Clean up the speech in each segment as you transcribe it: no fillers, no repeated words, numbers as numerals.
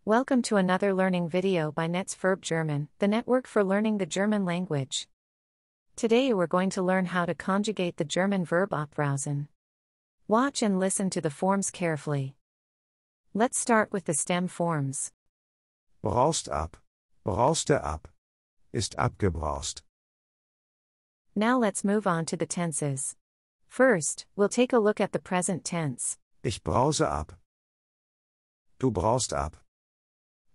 Welcome to another learning video by Netz Verb German, the network for learning the German language. Today we're going to learn how to conjugate the German verb abbrausen. Watch and listen to the forms carefully. Let's start with the stem forms. Braust ab, brauste ab, ist abgebraust. Now let's move on to the tenses. First, we'll take a look at the present tense. Ich brause ab. Du braust ab.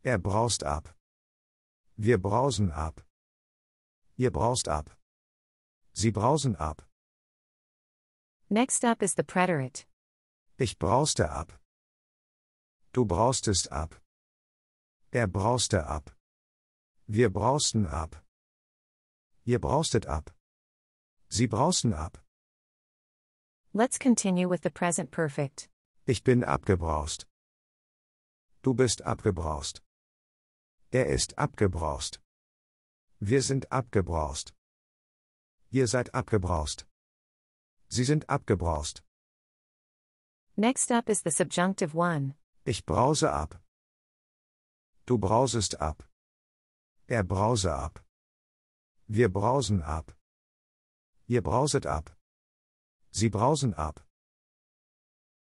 Braust ab. Wir brausen ab. Ihr braust ab. Sie brausen ab. Next up is the preterite. Ich brauste ab. Du braustest ab. Brauste ab. Wir brausten ab. Ihr braustet ab. Sie brausen ab. Let's continue with the present perfect. Ich bin abgebraust. Du bist abgebraust. Ist abgebraust. Wir sind abgebraust. Ihr seid abgebraust. Sie sind abgebraust. Next up is the subjunctive one. Ich brause ab. Du brausest ab. Brause ab. Wir brausen ab. Ihr brauset ab. Sie brausen ab.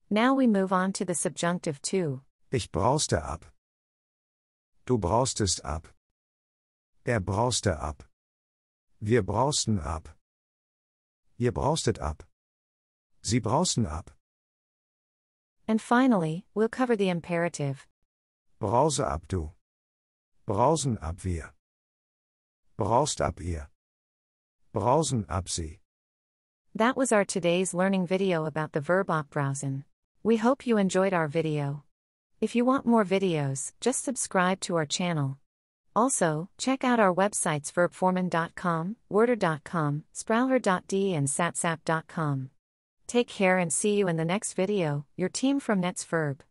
Now we move on to the subjunctive two. Ich brauste ab. Du braustest ab. Brauste ab. Wir brausten ab. Ihr braustet ab. Sie brausen ab. And finally, we'll cover the imperative. Brause ab du. Brausen ab wir. Braust ab ihr. Brausen ab sie. That was our today's learning video about the verb abbrausen. We hope you enjoyed our video. If you want more videos, just subscribe to our channel. Also, check out our websites verbformen.com, worder.com, spraucher.de and satsap.com. Take care and see you in the next video, your team from Netz Verb.